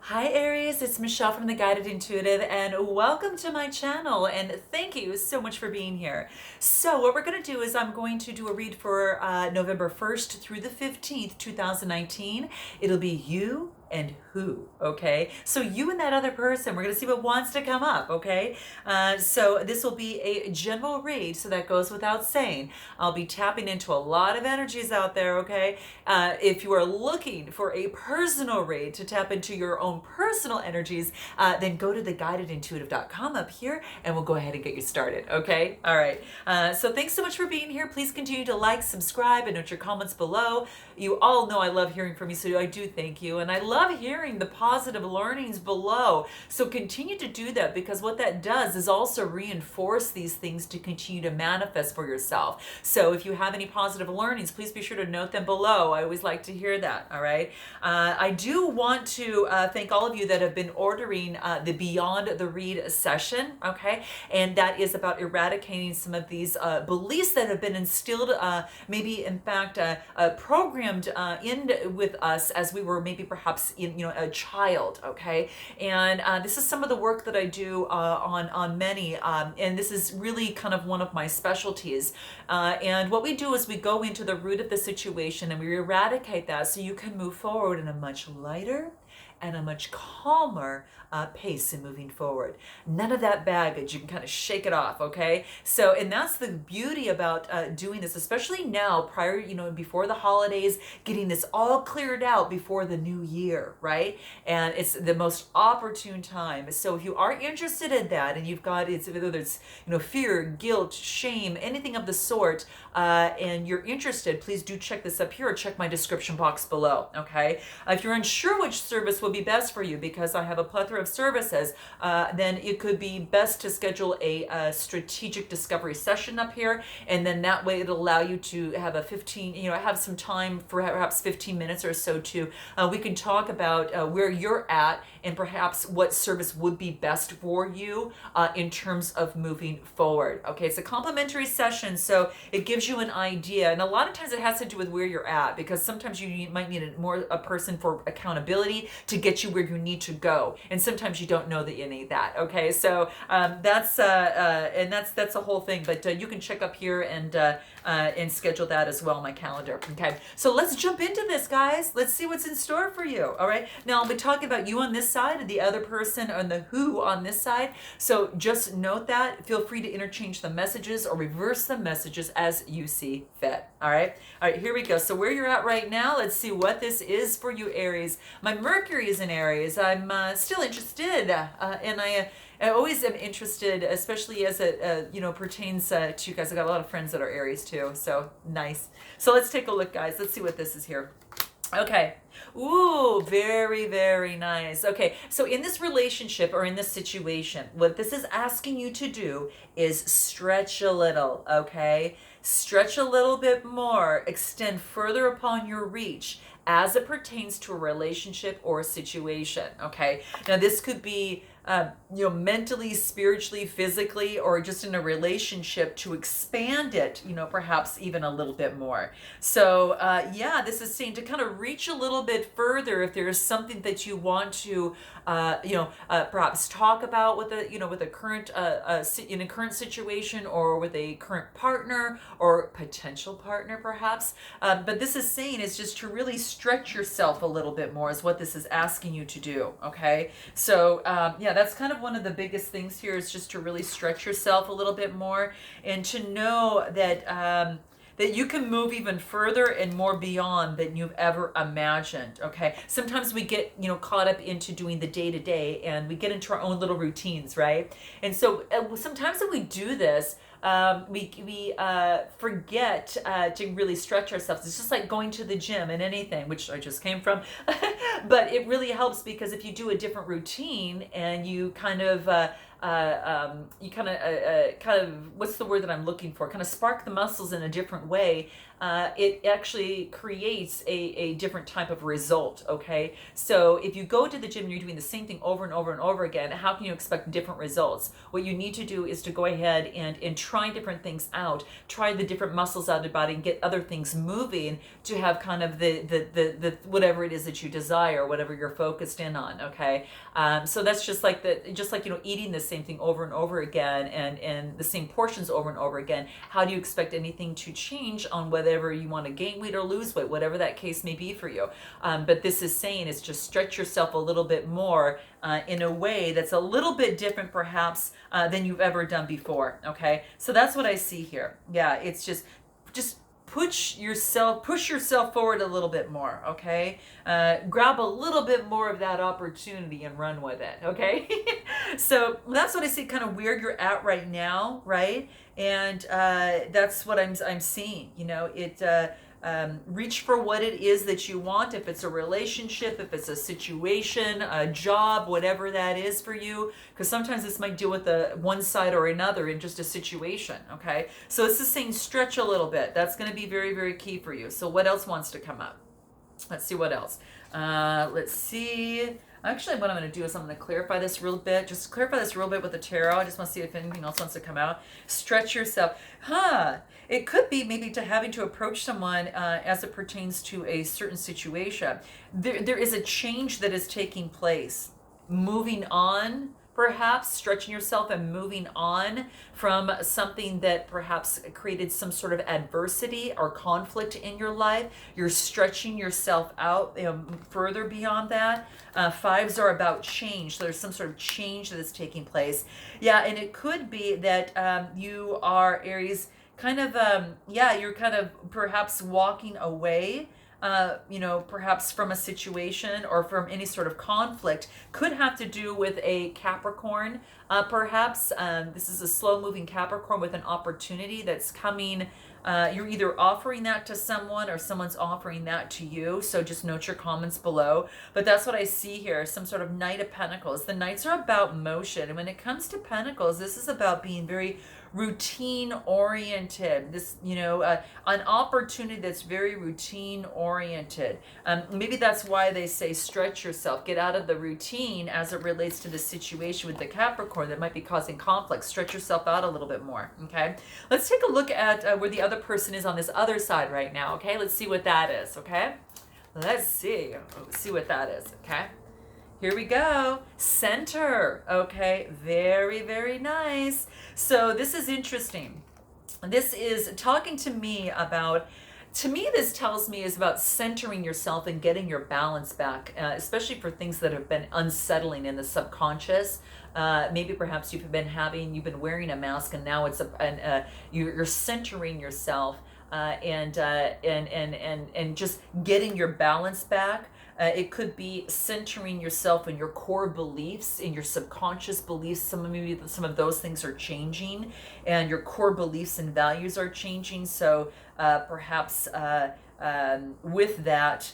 Hi Aries, it's Michelle from the Guided Intuitive and welcome to my channel and thank you so much for being here. So what we're going to do is I'm going to do a read for November 1st through the 15th, 2019. It'll be you and who, okay? So you and that other person, we're going to see what wants to come up, okay? So this will be a general read, so that goes without saying. I'll be tapping into a lot of energies out there, okay? If you are looking for a personal read to tap into your own personal energies, then go to theguidedintuitive.com up here and we'll go ahead and get you started, okay? All right. So thanks so much for being here. Please continue to like, subscribe, and note your comments below. You all know I love hearing from you, so I do thank you. And I love hearing the positive learnings below. So continue to do that, because what that does is also reinforce these things to continue to manifest for yourself. So if you have any positive learnings, please be sure to note them below. I always like to hear that, all right? I do want to thank all of you that have been ordering the Beyond the Read session, okay? And that is about eradicating some of these beliefs that have been instilled, maybe in fact programmed in with us as we were maybe perhaps a child, okay? And this is some of the work that I do on many, and this is really kind of one of my specialties. And what we do is we go into the root of the situation and we eradicate that so you can move forward in a much lighter and a much calmer pace in moving forward. None of that baggage. You can kind of shake it off, okay? So, and that's the beauty about doing this, especially now, prior, before the holidays, getting this all cleared out before the new year, right? And it's the most opportune time. So if you are interested in that, and you've got, whether it's, fear, guilt, shame, anything of the sort, and you're interested, please do check this up here or check my description box below, okay? If you're unsure which service will be best for you, because I have a plethora of services, then it could be best to schedule a strategic discovery session up here, and then that way it'll allow you to have a 15, have some time for perhaps 15 minutes or so to, we can talk about where you're at and perhaps what service would be best for you in terms of moving forward. Okay, it's a complimentary session, so it gives you an idea, and a lot of times it has to do with where you're at, because sometimes you might need a person for accountability to get you where you need to go, and sometimes you don't know that you need that. Okay, so that's the whole thing. But you can check up here and schedule that as well on my calendar. Okay, so let's jump into this, guys. Let's see what's in store for you. All right, now I'll be talking about you on this side and the other person on the who on this side. So just note that. Feel free to interchange the messages or reverse the messages as you see fit. All right, here we go. So where you're at right now, let's see what this is for you, Aries. My Mercury is in Aries. I'm still interested, and I always am interested, especially as it pertains to you guys. I got a lot of friends that are Aries too, so nice. So let's take a look, guys. Let's see what this is here. Okay. Ooh, very, very nice. Okay, so in this relationship or in this situation, what this is asking you to do is stretch a little, okay? Stretch a little bit more, extend further upon your reach as it pertains to a relationship or a situation, okay? Now, this could be mentally, spiritually, physically, or just in a relationship to expand it, perhaps even a little bit more. So yeah, this is saying to kind of reach a little bit further if there is something that you want to, perhaps talk about with a current, in a current situation, or with a current partner or potential partner, perhaps. But this is saying is just to really stretch yourself a little bit more is what this is asking you to do. Okay, so yeah, that's kind of one of the biggest things here, is just to really stretch yourself a little bit more, and to know that that you can move even further and more beyond than you've ever imagined. Okay, sometimes we get caught up into doing the day-to-day, and we get into our own little routines, right? And so sometimes when we do this, we forget to really stretch ourselves. It's just like going to the gym and anything, which I just came from. But it really helps, because if you do a different routine and you kind of you kind of, what's the word that I'm looking for? Kind of spark the muscles in a different way. It actually creates a different type of result, okay? So if you go to the gym and you're doing the same thing over and over and over again, how can you expect different results? What you need to do is to go ahead and try different things out, try the different muscles out of the body and get other things moving to have kind of the whatever it is that you desire, whatever you're focused in on, okay? So that's just like eating the same thing over and over again and the same portions over and over again. How do you expect anything to change on whatever you want to gain weight or lose weight, whatever that case may be for you? But this is saying is just stretch yourself a little bit more in a way that's a little bit different perhaps than you've ever done before, okay? So that's what I see here. Yeah, it's just push yourself forward a little bit more, okay? Grab a little bit more of that opportunity and run with it, okay? So that's what I see, kind of where you're at right now, right? And that's what I'm seeing. Reach for what it is that you want. If it's a relationship, if it's a situation, a job, whatever that is for you, because sometimes this might deal with the one side or another in just a situation, okay? So it's the same, stretch a little bit. That's going to be very, very key for you. So what else wants to come up? Let's see what else. Let's see. Actually, what I'm going to do is I'm going to clarify this real bit. Just clarify this real bit with the tarot. I just want to see if anything else wants to come out. Stretch yourself. It could be maybe to having to approach someone as it pertains to a certain situation. There is a change that is taking place. Moving on, perhaps stretching yourself and moving on from something that perhaps created some sort of adversity or conflict in your life. You're stretching yourself out, further beyond that. Fives are about change. So there's some sort of change that is taking place. Yeah, and it could be that you are, Aries, kind of, you're kind of perhaps walking away perhaps from a situation or from any sort of conflict. Could have to do with a Capricorn, perhaps. This is a slow-moving Capricorn with an opportunity that's coming. You're either offering that to someone or someone's offering that to you. So just note your comments below. But that's what I see here, some sort of Knight of Pentacles. The Knights are about motion. And when it comes to Pentacles, this is about being very routine oriented. This, an opportunity that's very routine oriented. Maybe that's why they say stretch yourself, get out of the routine as it relates to the situation with the Capricorn that might be causing conflict. Stretch yourself out a little bit more, okay? Let's take a look at where the other person is on this other side right now, okay? Let's see what that is, okay? Let's see what that is, okay? Here we go. Center. Okay. Very, very nice. So this is interesting. This is talking to me about, this tells me is about centering yourself and getting your balance back, especially for things that have been unsettling in the subconscious. Maybe perhaps you've been wearing a mask and now you're centering yourself and just getting your balance back. It could be centering yourself in your core beliefs, in your subconscious beliefs. Some of those things are changing, and your core beliefs and values are changing. So perhaps with that,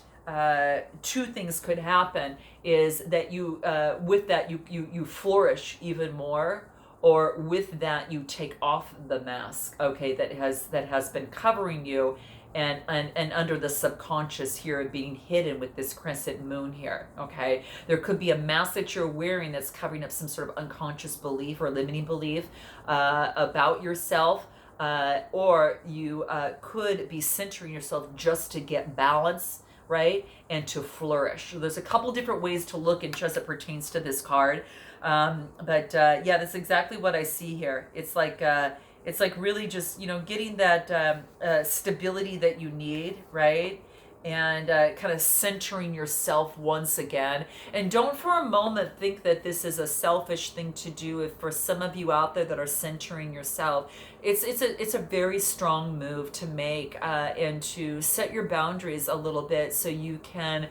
two things could happen: is that you flourish even more, or with that you take off the mask, okay, that has been covering you. And under the subconscious here being hidden with this crescent moon here, okay? There could be a mask that you're wearing that's covering up some sort of unconscious belief or limiting belief about yourself, or you could be centering yourself just to get balance, right? And to flourish. So there's a couple different ways to look in as it pertains to this card. But that's exactly what I see here. It's like really just, getting that stability that you need, right? And kind of centering yourself once again. And don't for a moment think that this is a selfish thing to do. If for some of you out there that are centering yourself, it's a very strong move to make and to set your boundaries a little bit so you can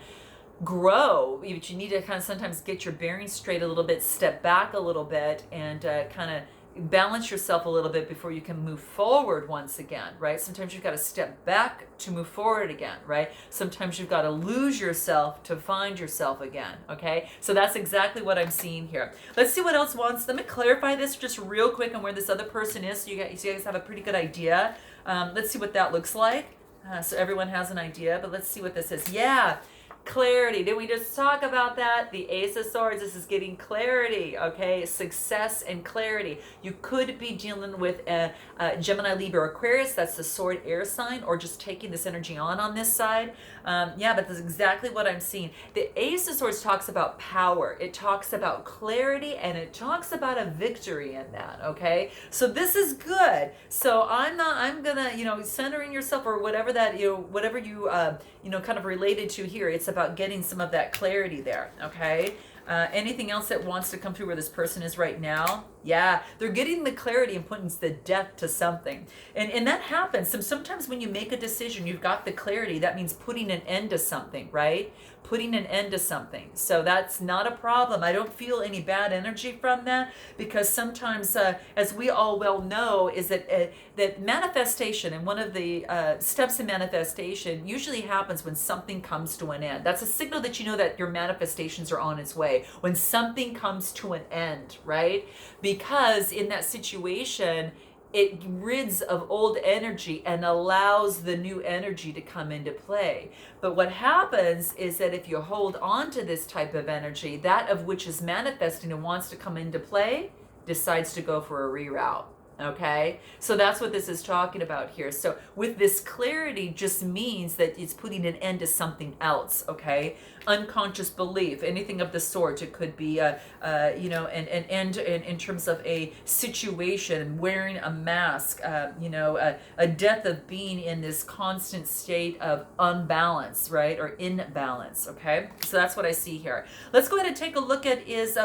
grow. But you need to kind of sometimes get your bearings straight a little bit, step back a little bit, and kind of balance yourself a little bit before you can move forward once again, right? Sometimes you've got to step back to move forward again, right? Sometimes you've got to lose yourself to find yourself again, okay? So that's exactly what I'm seeing here. Let's see what else wants. Let me clarify this just real quick on where this other person is so you guys have a pretty good idea. Let's see what that looks like. So everyone has an idea, but let's see what this is. Yeah. Clarity. Didn't we just talk about that? The Ace of Swords, this is getting clarity, okay? Success and clarity. You could be dealing with a Gemini, Libra, Aquarius. That's the sword air sign, or just taking this energy on this side. Yeah, but that's exactly what I'm seeing. The Ace of Swords talks about power. It talks about clarity, and it talks about a victory in that, okay? So this is good. So I'm gonna, centering yourself or whatever that, whatever you, kind of related to here. It's about getting some of that clarity there, okay? Anything else that wants to come through where this person is right now? Yeah, they're getting the clarity and putting the depth to something. And that happens. Sometimes when you make a decision, you've got the clarity. That means putting an end to something, right? Putting an end to something. So that's not a problem. I don't feel any bad energy from that, because sometimes, as we all well know, is that manifestation, and one of the steps in manifestation usually happens when something comes to an end. That's a signal that you know that your manifestations are on its way. When something comes to an end, right? Because in that situation, it rids of old energy and allows the new energy to come into play. But what happens is that if you hold on to this type of energy, that of which is manifesting and wants to come into play decides to go for a reroute. Okay, so that's what this is talking about here. So with this clarity just means that it's putting an end to something else. Okay, unconscious belief, anything of the sort. It could be an end in terms of a situation, wearing a mask, a death of being in this constant state of unbalance, right, or imbalance. Okay, so that's what I see here. Let's go ahead and take a look at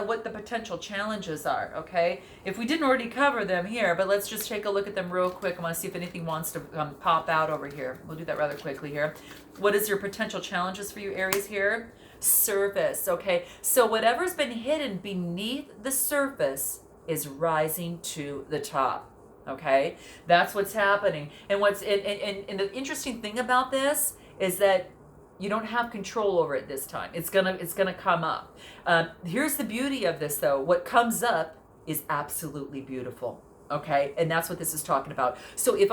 what the potential challenges are. Okay, if we didn't already cover them here, but let's just take a look at them real quick. I want to see if anything wants to pop out over here. We'll do that rather quickly here. What is your potential challenges for you, Aries, here? Surface, okay? So whatever's been hidden beneath the surface is rising to the top, okay? That's what's happening. And and the interesting thing about this is that you don't have control over it this time. It's gonna come up. Here's the beauty of this, though. What comes up is absolutely beautiful. Okay, and that's what this is talking about. So if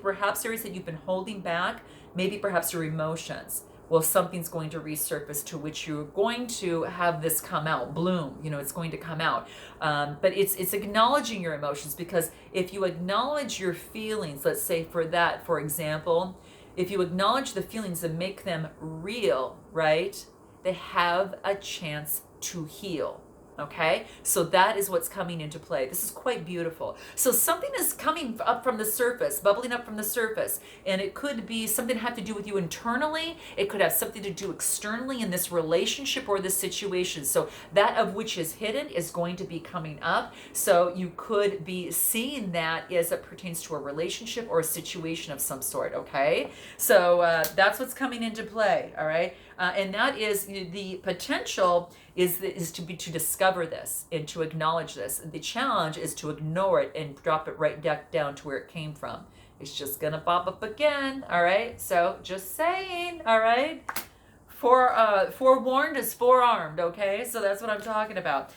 perhaps areas that you've been holding back, maybe perhaps your emotions, well, something's going to resurface to which you're going to have this come out, bloom, it's going to come out. But it's acknowledging your emotions, because if you acknowledge your feelings, let's say for example, if you acknowledge the feelings and make them real, right, they have a chance to heal. Okay, so that is what's coming into play. This is quite beautiful. So something is coming up from the surface, bubbling up from the surface, and it could be something have to do with you internally. It could have something to do externally in this relationship or this situation. So that of which is hidden is going to be coming up. So you could be seeing that as it pertains to a relationship or a situation of some sort. Okay, so that's what's coming into play. All right, and that is the potential is to discover this and to acknowledge this. The challenge is to ignore it and drop it right back down to where it came from. It's just gonna pop up again. All right, so just saying. All right, forewarned is forearmed. Okay, so that's what I'm talking about.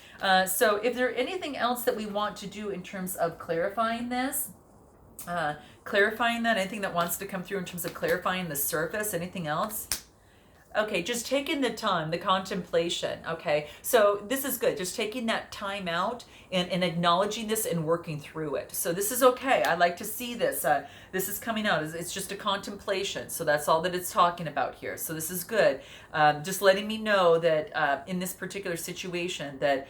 So if there's anything else that we want to do in terms of clarifying this, anything that wants to come through in terms of clarifying the surface, anything else? Okay, just taking the time, the contemplation, okay? So this is good, just taking that time out and acknowledging this and working through it. So this is okay. I like to see this. This is coming out. It's just a contemplation. So that's all that it's talking about here. So this is good. Just letting me know that in this particular situation that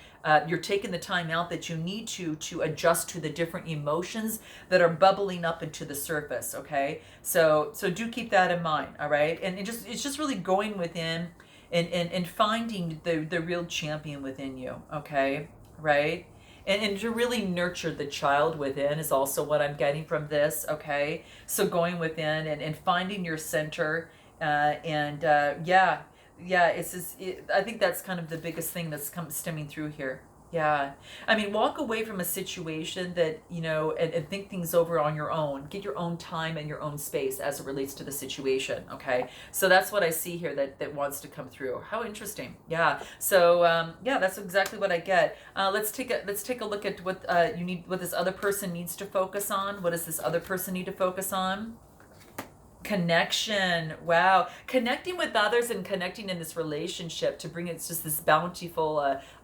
you're taking the time out that you need to adjust to the different emotions that are bubbling up into the surface, okay? So do keep that in mind, all right? And it's just really going within and finding the real champion within you, okay? Right? And to really nurture the child within is also what I'm getting from this, okay? So going within and finding your center, yeah, it's just, I think that's kind of the biggest thing that's stemming through here. Yeah. I mean, walk away from a situation that, and think things over on your own. Get your own time and your own space as it relates to the situation. Okay. So that's what I see here that wants to come through. How interesting. Yeah. So, yeah, that's exactly what I get. Let's take a look at what what this other person needs to focus on. What does this other person need to focus on? Connection. Wow. Connecting with others and connecting in this relationship to bring it's just this bountiful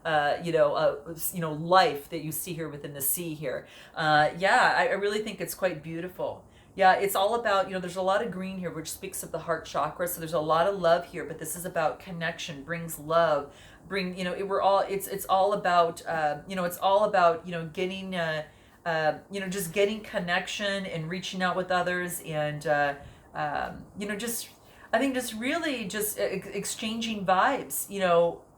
life that you see here within the sea here. Yeah, I really think it's quite beautiful. Yeah, it's all about, there's a lot of green here which speaks of the heart chakra, so there's a lot of love here, but this is about connection, brings love, we're all it's all about it's all about getting just getting connection and reaching out with others, and just I think just really just exchanging vibes,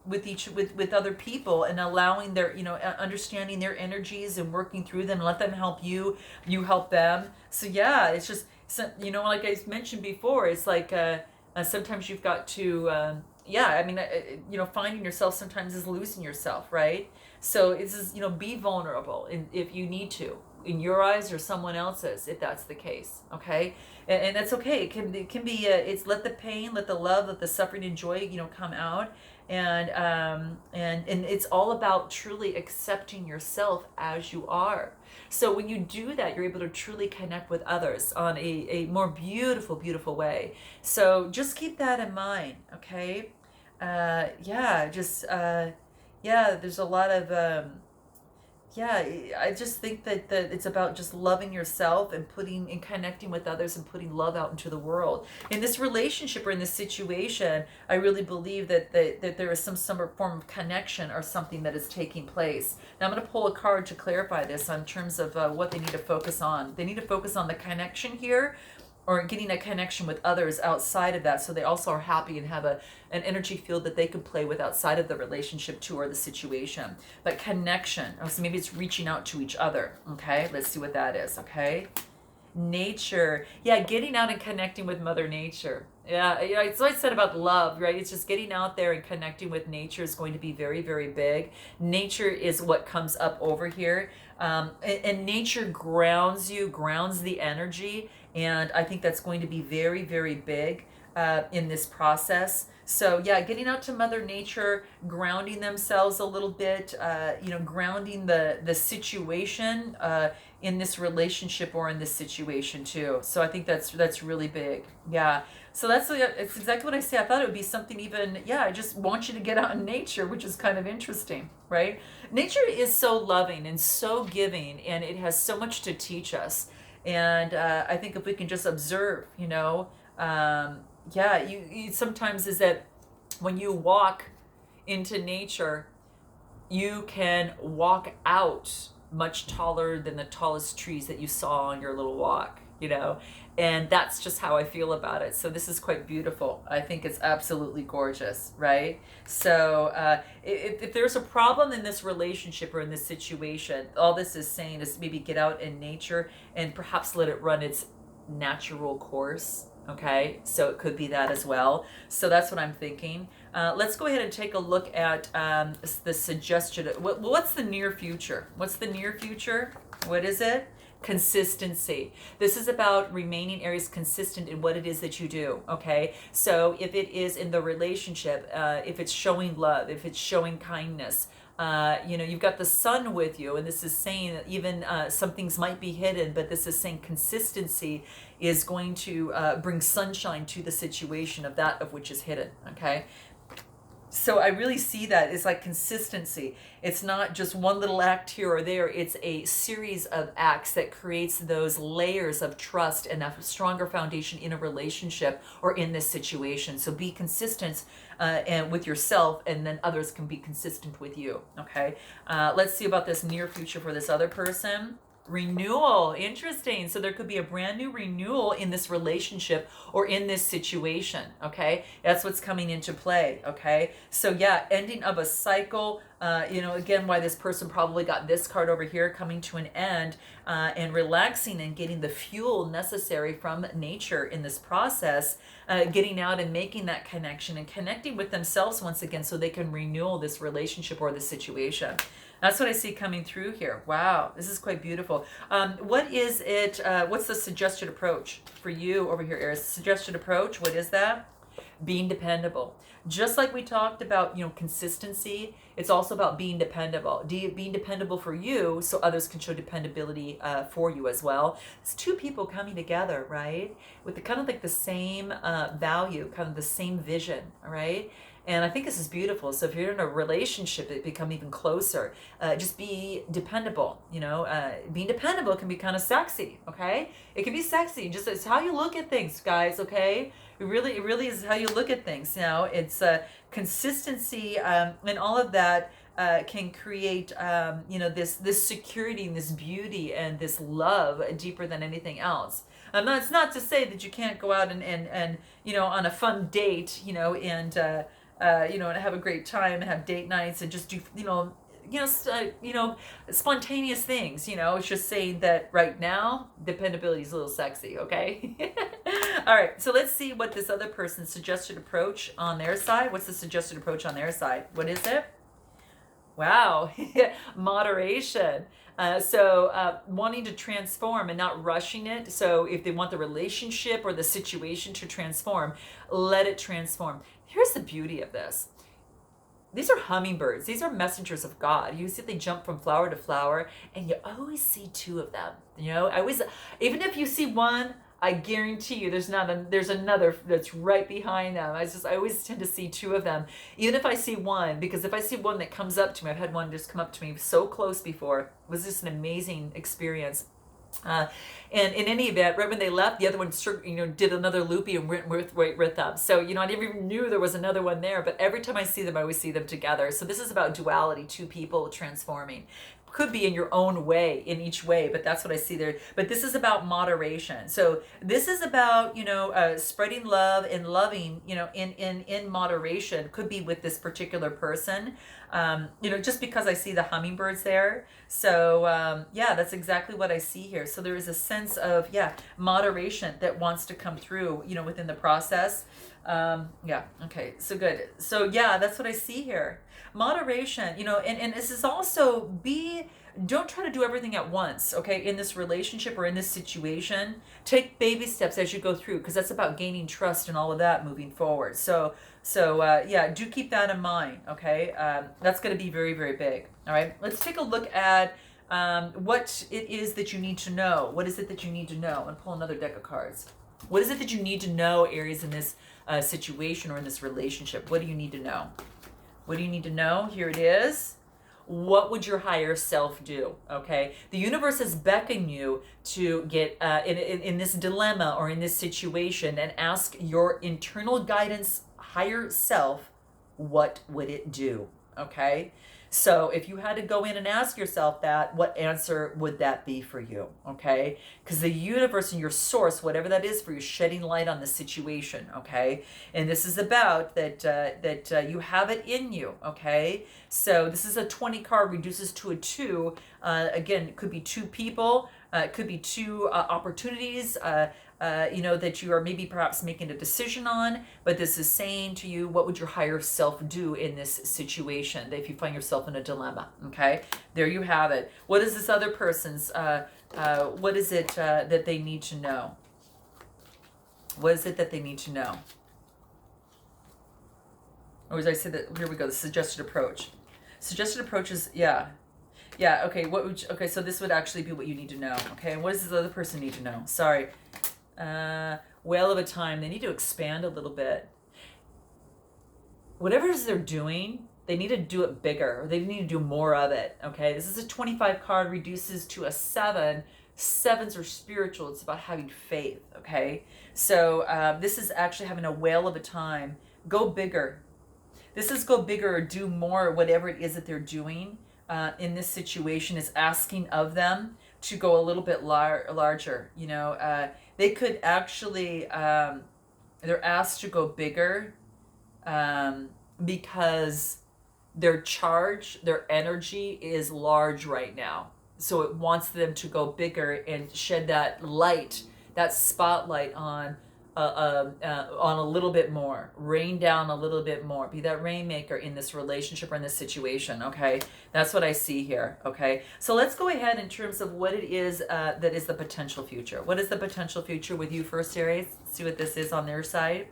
with other people, and allowing their, understanding their energies and working through them, and let them help you, you help them. So yeah, it's just, like I mentioned before, it's like sometimes you've got to, yeah, I mean, finding yourself sometimes is losing yourself, right? So it's just, be vulnerable if you need to, in your eyes or someone else's, if that's the case. Okay. And that's okay. It can be it's let the pain, let the love, let the suffering and joy, come out. And it's all about truly accepting yourself as you are. So when you do that, you're able to truly connect with others on a more beautiful way. So just keep that in mind. Okay. Yeah, just yeah, there's a lot of yeah, I just think that it's about just loving yourself and putting and connecting with others and putting love out into the world. In this relationship or in this situation, I really believe that there is some form of connection or something that is taking place. Now I'm going to pull a card to clarify this in terms of what they need to focus on. They need to focus on the connection here, or getting a connection with others outside of that, so they also are happy and have an energy field that they can play with outside of the relationship too, or the situation. But connection, so maybe it's reaching out to each other. Okay, let's see what that is. Okay, nature. Yeah, getting out and connecting with Mother Nature. Yeah, it's what I said about love, right? It's just getting out there and connecting with nature is going to be very big. Nature is what comes up over here, and nature grounds you, grounds the energy, and I think that's going to be very big in this process. So yeah, getting out to Mother Nature, grounding themselves a little bit, grounding the situation in this relationship or in this situation too. So I think that's really big. Yeah. So it's exactly what I say. I thought it would be something even, yeah, I just want you to get out in nature, which is kind of interesting, right? Nature is so loving and so giving, and it has so much to teach us. And I think if we can just observe, yeah, you sometimes is that when you walk into nature, you can walk out much taller than the tallest trees that you saw on your little walk, and that's just how I feel about it. So this is quite beautiful. I think it's absolutely gorgeous, right? So if there's a problem in this relationship or in this situation, all this is saying is maybe get out in nature and perhaps let it run its natural course. Okay, so it could be that as well. So that's what I'm thinking. Let's go ahead and take a look at the suggestion. What's the near future? What's the near future? What is it? Consistency. This is about remaining, Aries, consistent in what it is that you do. Okay, so if it is in the relationship, if it's showing love, if it's showing kindness, you've got the sun with you, and this is saying that even some things might be hidden, but this is saying consistency is going to bring sunshine to the situation of that of which is hidden. Okay, so I really see that it's like consistency. It's not just one little act here or there. It's a series of acts that creates those layers of trust and a stronger foundation in a relationship or in this situation. So be consistent and with yourself, and then others can be consistent with you. Okay. Let's see about this near future for this other person. Renewal. Interesting. So there could be a brand new renewal in this relationship or in this situation. Okay, that's what's coming into play. Okay, so yeah, ending of a cycle. Again, why this person probably got this card over here, coming to an end, and relaxing and getting the fuel necessary from nature in this process. getting out and making that connection and connecting with themselves once again so they can renew this relationship or this situation. That's what I see coming through here. Wow, this is quite beautiful. What is it? What's the suggested approach for you over here, Aries? Suggested approach, what is that? Being dependable. Just like we talked about, consistency, it's also about being dependable. Being dependable for you so others can show dependability for you as well. It's two people coming together, right? With the kind of like the same value, kind of the same vision, all right? And I think this is beautiful. So if you're in a relationship, it become even closer. Just be dependable. Being dependable can be kind of sexy. Okay, it can be sexy. Just it's how you look at things, guys. Okay, it really is how you look at things. It's consistency and all of that. Can create this security and this beauty and this love deeper than anything else. It's not to say that you can't go out and on a fun date and have a great time and have date nights and just do spontaneous things. It's just saying that right now dependability is a little sexy. Okay. All right, so let's see what this other person's suggested approach on their side. What's the suggested approach on their side? What is it? Wow. Moderation. Wanting to transform and not rushing it. So if they want the relationship or the situation to transform, let it transform. Here's the beauty of this. These are hummingbirds. These are messengers of God. You see they jump from flower to flower, and you always see two of them. Even if you see one, I guarantee you there's another that's right behind them. I always tend to see two of them, even if I see one, because if I see one that comes up to me, I've had one just come up to me so close before. It was just an amazing experience. And in any event, right when they left, the other one did another loopy and went with them. So I never even knew there was another one there. But every time I see them, I always see them together. So this is about duality, two people transforming. Could be in your own way, in each way, but that's what I see there. But this is about moderation. So this is about spreading love and loving in moderation. Could be with this particular person. Just because I see the hummingbirds there. So that's exactly what I see here. So there is a sense of moderation that wants to come through within the process. Okay, so good. So that's what I see here. Moderation, and this is also don't try to do everything at once, okay, in this relationship or in this situation. Take baby steps as you go through, because that's about gaining trust and all of that moving forward. So do keep that in mind, okay? That's going to be very, very big. All right, let's take a look at what it is that you need to know. What is it that you need to know? And pull another deck of cards. What is it that you need to know, Aries, in this situation or in this relationship? What do you need to know? What do you need to know? Here it is. What would your higher self do? Okay. The universe is beckoning you to get in this dilemma or in this situation and ask your internal guidance higher self, what would it do? Okay. So if you had to go in and ask yourself that, what answer would that be for you? Okay. Because the universe and your source, whatever that is for you, shedding light on the situation. Okay. And this is about that you have it in you. Okay. So this is a 20 card, reduces to a 2. Again, it could be two people. It could be two opportunities. That you are maybe perhaps making a decision on, but this is saying to you, what would your higher self do in this situation if you find yourself in a dilemma? Okay, there you have it. What is this other person's, what is it that they need to know? What is it that they need to know? Or as I said, that here we go, the suggested approach. Suggested approach is, okay, okay, so this would actually be what you need to know. Okay, and what does this other person need to know? Sorry. Whale of a time. They need to expand a little bit. Whatever it is they're doing, they need to do it bigger, or they need to do more of it. Okay, this is a 25 card, reduces to a 7. 7s are spiritual. It's about having faith. Okay, so this is actually having a whale of a time. Go bigger. This is go bigger or do more, whatever it is that they're doing in this situation is asking of them to go a little bit larger. They could actually, they're asked to go bigger because their charge, their energy is large right now. So it wants them to go bigger and shed that light, that spotlight on on a little bit more, rain down a little bit more, be that rainmaker in this relationship or in this situation. Okay, that's what I see here. Okay, so let's go ahead in terms of what it is that is the potential future. What is the potential future with you first, Aries? Let's see what this is on their side.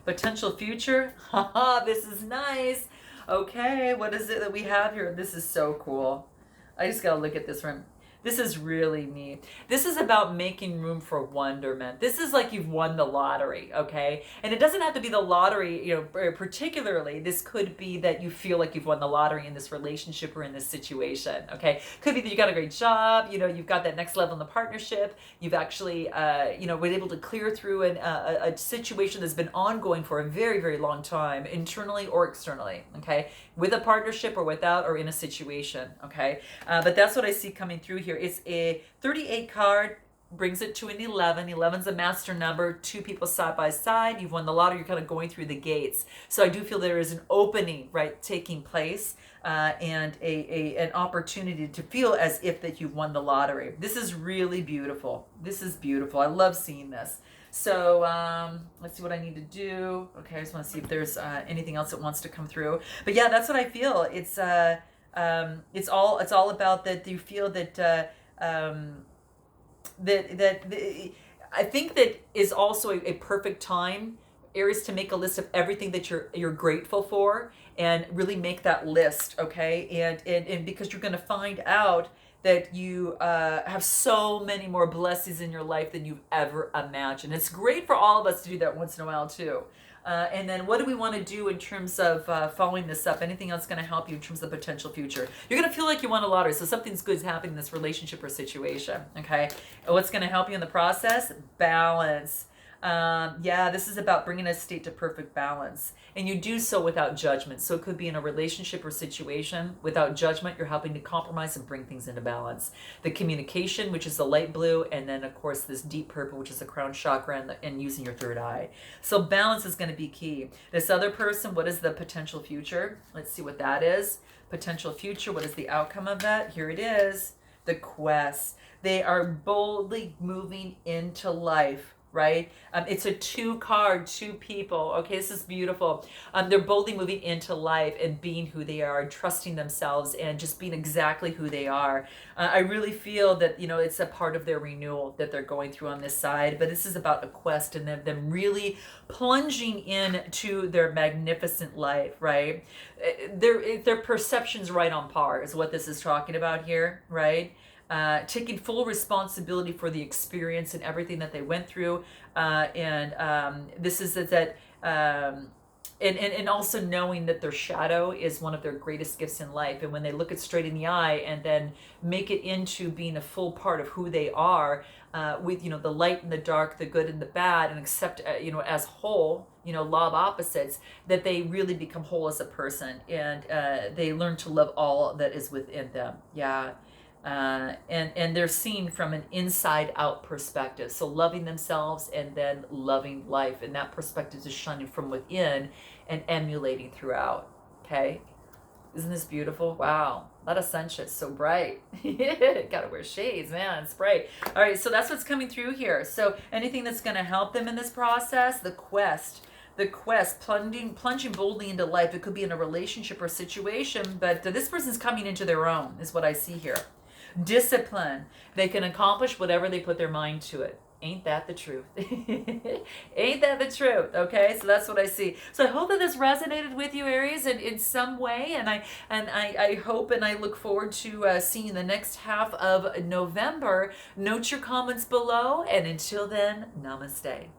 Potential future. Haha, this is nice. Okay, what is it that we have here? This is so cool. I just gotta look at this one. This is really neat. This is about making room for wonderment. This is like you've won the lottery, okay? And it doesn't have to be the lottery, you know, particularly. This could be that you feel like you've won the lottery in this relationship or in this situation, okay? Could be that you got a great job, you know, you've got that next level in the partnership. You've actually, you know, been able to clear through a situation that's been ongoing for a very, very long time, internally or externally, okay? With a partnership or without, or in a situation, okay? But that's what I see coming through here. It's a 38 card, brings it to an 11. 11's a master number, two people side by side. You've won the lottery, you're kind of going through the gates. So I do feel there is an opening, right, taking place, and an opportunity to feel as if that you've won the lottery. This is really beautiful. This is beautiful. I love seeing this. So let's see what I need to do. Okay, I just want to see if there's anything else that wants to come through. But yeah, that's what I feel. It's all about that. You feel that I think that is also a perfect time, Aries, to make a list of everything that you're grateful for, and really make that list, okay? And because you're going to find out that you have so many more blessings in your life than you've ever imagined. It's great for all of us to do that once in a while too. And then what do we want to do in terms of following this up? Anything else going to help you in terms of the potential future? You're going to feel like you won a lottery, so something's good is happening in this relationship or situation, okay? And what's going to help you in the process? Balance. Yeah, this is about bringing a state to perfect balance. And you do so without judgment. So it could be in a relationship or situation. Without judgment, you're helping to compromise and bring things into balance. The communication, which is the light blue, and then, of course, this deep purple, which is the crown chakra, and using your third eye. So balance is going to be key. This other person, what is the potential future? Let's see what that is. Potential future, what is the outcome of that? Here it is. The quest. They are boldly moving into life. Right? It's a 2 card, 2 people. Okay, this is beautiful. They're boldly moving into life and being who they are, trusting themselves, and just being exactly who they are. I really feel that, you know, it's a part of their renewal that they're going through on this side, but this is about a quest and them really plunging into their magnificent life, right? Their perception's right on par is what this is talking about here, right? Taking full responsibility for the experience and everything that they went through, this is that and also knowing that their shadow is one of their greatest gifts in life, and when they look it straight in the eye and then make it into being a full part of who they are, with, you know, the light and the dark, the good and the bad, and accept, you know, as whole, you know, law of opposites, that they really become whole as a person, and they learn to love all that is within them. Yeah. And they're seen from an inside out perspective. So loving themselves and then loving life. And that perspective is shining from within and emulating throughout. Okay? Isn't this beautiful? Wow. A lot of sunshine. So bright. Gotta wear shades, man. It's bright. All right. So that's what's coming through here. So anything that's going to help them in this process, the quest, plunging boldly into life. It could be in a relationship or situation, but this person's coming into their own, is what I see here. Discipline. They can accomplish whatever they put their mind to it. Ain't that the truth? Ain't that the truth? Okay, so that's what I see. So I hope that this resonated with you, Aries, in some way, and I hope and I look forward to seeing the next half of November. Note your comments below, and until then, namaste.